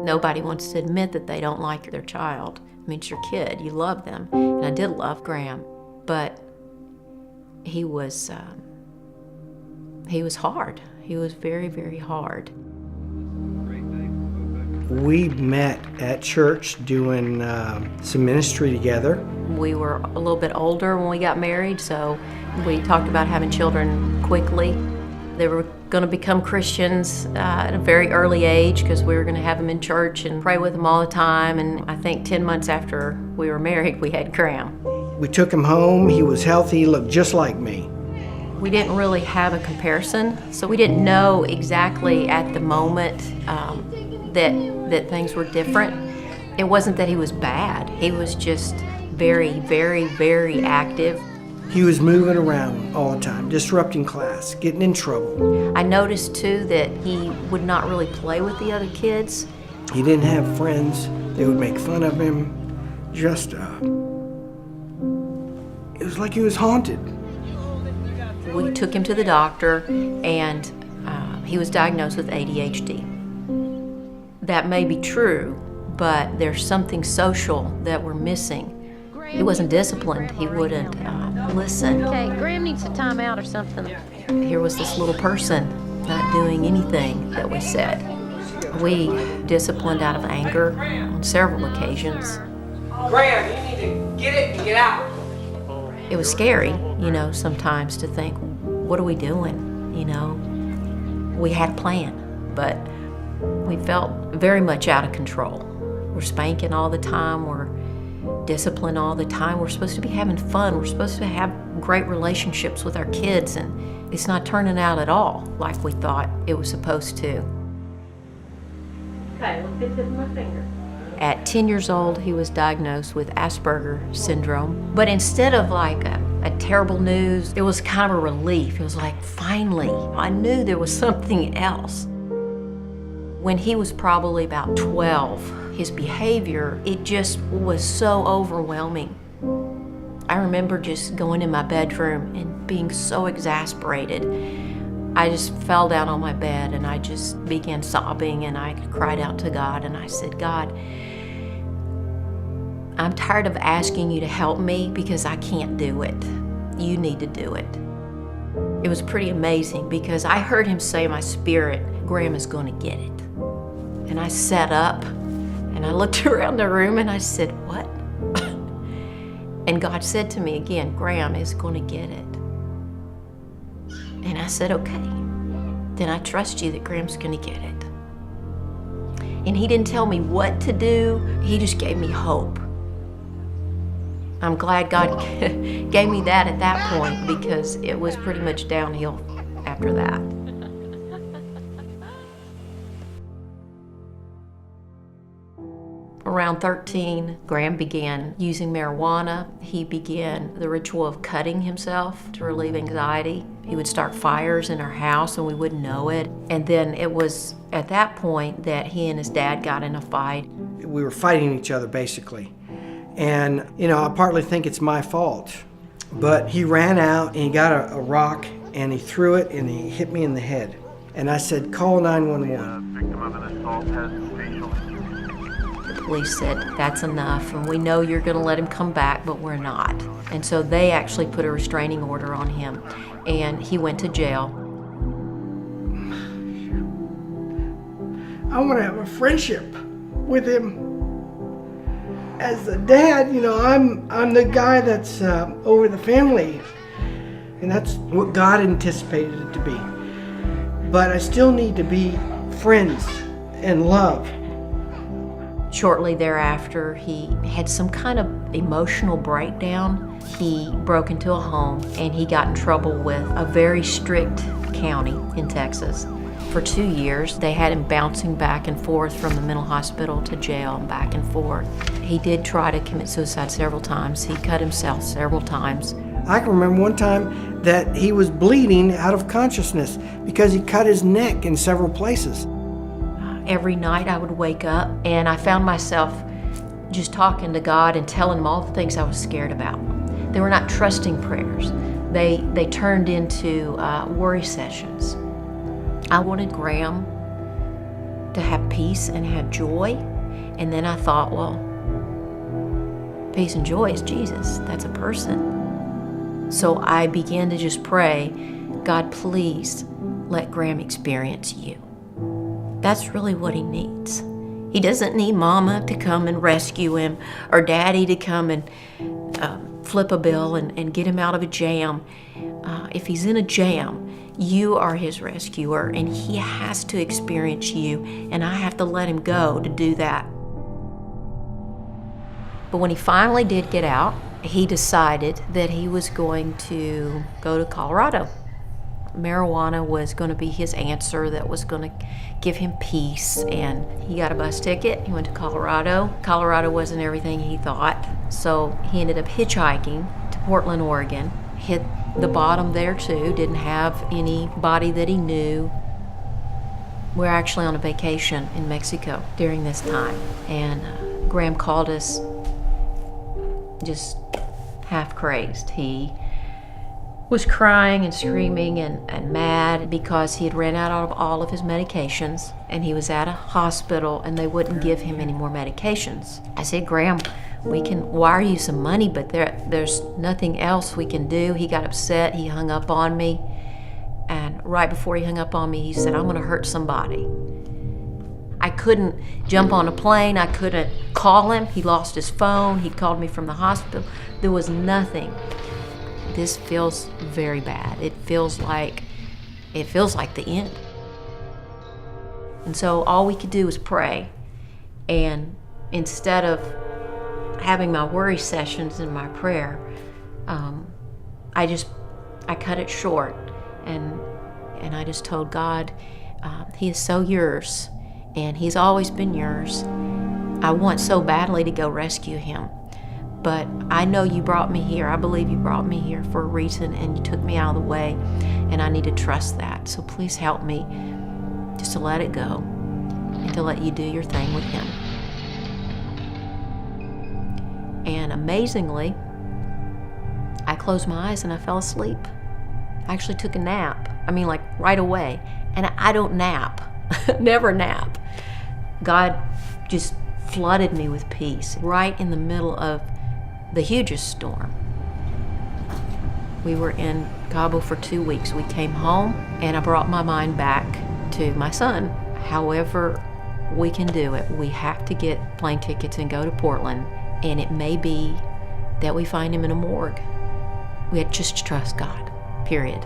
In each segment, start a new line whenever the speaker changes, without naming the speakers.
Nobody wants to admit that they don't like their child. I mean, it's your kid, you love them. And I did love Graham, but he was hard. He was very, very hard.
We met at church doing some ministry together.
We were a little bit older when we got married, so we talked about having children quickly. They were going to become Christians at a very early age because we were going to have them in church and pray with them all the time. And I think 10 months after we were married, we had Graham.
We took him home. He was healthy. He looked just like me.
We didn't really have a comparison, so we didn't know exactly at the moment that things were different. It wasn't that he was bad. He was just very, very, very active.
He was moving around all the time, disrupting class, getting in trouble.
I noticed too that he would not really play with the other kids.
He didn't have friends. They would make fun of him. Just, it was like he was haunted.
We took him to the doctor, and he was diagnosed with ADHD. That may be true, but there's something social that we're missing. He wasn't disciplined. He wouldn't listen.
Okay, Graham needs a timeout or something.
Here was this little person not doing anything that we said. We disciplined out of anger on several occasions.
Graham, you need to get it and get out.
It was scary, sometimes to think, what are we doing? We had a plan, but we felt very much out of control. We're spanking all the time, we're disciplined all the time. We're supposed to be having fun. We're supposed to have great relationships with our kids, and it's not turning out at all like we thought it was supposed to.
Okay, look at the tip of my finger.
At 10 years old, he was diagnosed with Asperger's syndrome. But instead of like a terrible news, it was kind of a relief. It was like, finally, I knew there was something else. When he was probably about 12, his behavior, it just was so overwhelming. I remember just going in my bedroom and being so exasperated. I just fell down on my bed and I just began sobbing, and I cried out to God and I said, God, I'm tired of asking you to help me because I can't do it. You need to do it. It was pretty amazing because I heard him say in my spirit, Graham is going to get it. And I sat up and I looked around the room and I said, what? And God said to me again, Graham is going to get it. And I said, okay, then I trust you that Graham's going to get it. And he didn't tell me what to do. He just gave me hope. I'm glad God gave me that at that point because it was pretty much downhill after that. Around 13, Graham began using marijuana. He began the ritual of cutting himself to relieve anxiety. He would start fires in our house and we wouldn't know it. And then it was at that point that he and his dad got in a fight.
We were fighting each other, basically. And, I partly think it's my fault. But he ran out and he got a rock and he threw it and he hit me in the head. And I said, call 911.
Victim of an assault has facial.
The police said, that's enough, and we know you're going to let him come back, but we're not. And so they actually put a restraining order on him, and he went to jail.
I want to have a friendship with him. As a dad, I'm the guy that's over the family, and that's what God anticipated it to be. But I still need to be friends and love.
Shortly thereafter, he had some kind of emotional breakdown. He broke into a home and he got in trouble with a very strict county in Texas. For 2 years, they had him bouncing back and forth from the mental hospital to jail and back and forth. He did try to commit suicide several times. He cut himself several times.
I can remember one time that he was bleeding out of consciousness because he cut his neck in several places.
Every night I would wake up and I found myself just talking to God and telling him all the things I was scared about. They were not trusting prayers. They turned into worry sessions. I wanted Graham to have peace and have joy. And then I thought, well, peace and joy is Jesus. That's a person. So I began to just pray, God, please let Graham experience you. That's really what he needs. He doesn't need mama to come and rescue him or daddy to come and flip a bill and get him out of a jam. If he's in a jam, you are his rescuer, and he has to experience you, and I have to let him go to do that. But when he finally did get out, he decided that he was going to go to Colorado. Marijuana was going to be his answer that was going to give him peace, and he got a bus ticket. He went to Colorado. Colorado wasn't everything he thought, so he ended up hitchhiking to Portland, Oregon. Hit the bottom there too, didn't have anybody that he knew. We're actually on a vacation in Mexico during this time, and Graham called us just half crazed. He was crying and screaming and mad because he had ran out of all of his medications, and he was at a hospital and they wouldn't give him any more medications. I said, Graham, we can wire you some money, but there's nothing else we can do. He got upset. He hung up on me. And right before he hung up on me, he said, I'm going to hurt somebody. I couldn't jump on a plane. I couldn't call him. He lost his phone. He called me from the hospital. There was nothing. This feels very bad. It feels like the end. And so all we could do was pray. And instead of having my worry sessions in my prayer, I cut it short, and I just told God, He is so yours, and He's always been yours. I want so badly to go rescue him, but I know you brought me here. I believe you brought me here for a reason, and you took me out of the way, and I need to trust that. So please help me just to let it go and to let you do your thing with him. And amazingly, I closed my eyes and I fell asleep. I actually took a nap. Like right away. And I don't nap, never nap. God just flooded me with peace right in the middle of the hugest storm. We were in Cabo for 2 weeks. We came home and I brought my mind back to my son. However we can do it, we have to get plane tickets and go to Portland. And it may be that we find him in a morgue. We had just to trust God, period.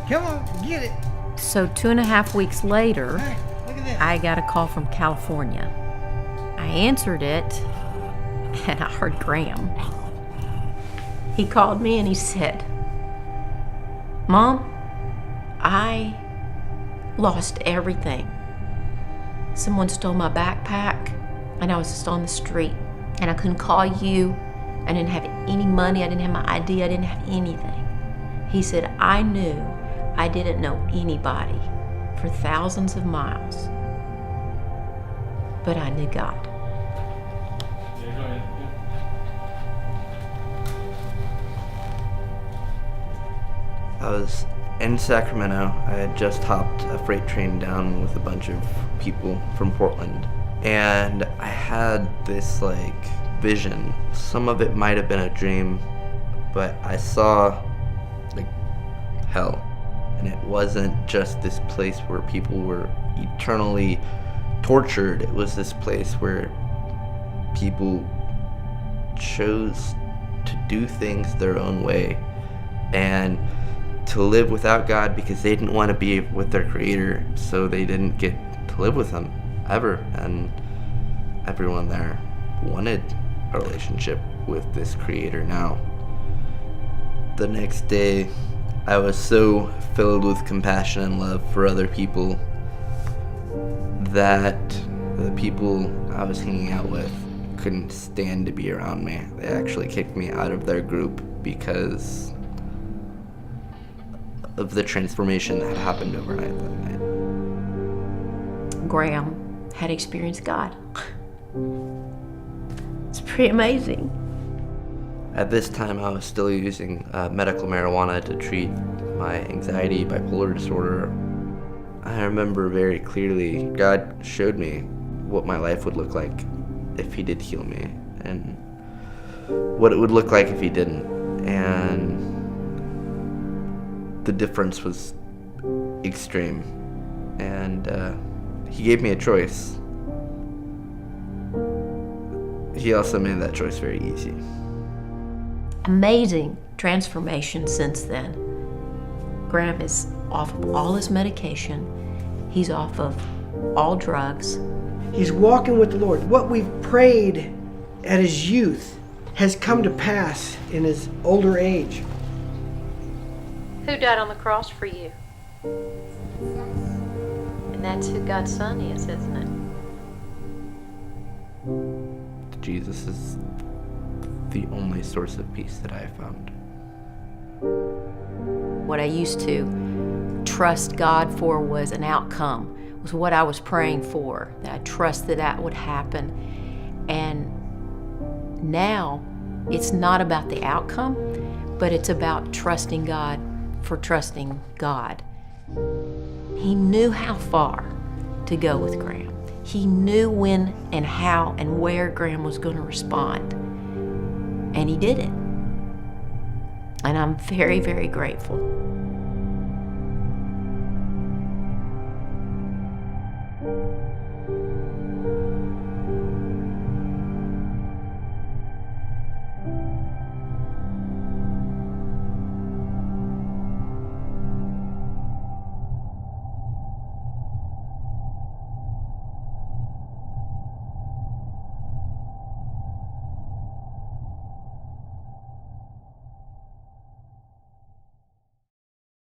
Come on, get it.
So 2.5 weeks later,
Hey, look at this.
I got a call from California. I answered it, and I heard Graham. He called me and he said, Mom, I lost everything. Someone stole my backpack, and I was just on the street. And I couldn't call you. I didn't have any money. I didn't have my ID. I didn't have anything. He said, I knew I didn't know anybody for thousands of miles, but I knew God.
I was in Sacramento. I had just hopped a freight train down with a bunch of people from Portland. And I had this vision. Some of it might have been a dream, but I saw hell. And it wasn't just this place where people were eternally tortured. It was this place where people chose to do things their own way and to live without God because they didn't want to be with their Creator, so they didn't get to live with Him ever. And everyone there wanted a relationship with this Creator now. The next day, I was so filled with compassion and love for other people that the people I was hanging out with couldn't stand to be around me. They actually kicked me out of their group because of the transformation that happened overnight that night.
Graham had experienced God. It's pretty amazing.
At this time, I was still using medical marijuana to treat my anxiety, bipolar disorder. I remember very clearly God showed me what my life would look like if he did heal me, and what it would look like if he didn't. And the difference was extreme. And he gave me a choice. He also made that choice very easy.
Amazing transformation since then. Graham is off of all his medication. He's off of all drugs.
He's walking with the Lord. What we've prayed at his youth has come to pass in his older age.
Who died on the cross for you? And that's who God's son is, isn't it?
Jesus is the only source of peace that I have found.
What I used to trust God for was an outcome, was what I was praying for, that I trusted that would happen. And now it's not about the outcome, but it's about trusting God for trusting God. He knew how far to go with Graham. He knew when and how and where Graham was going to respond. And he did it. And I'm very, very grateful.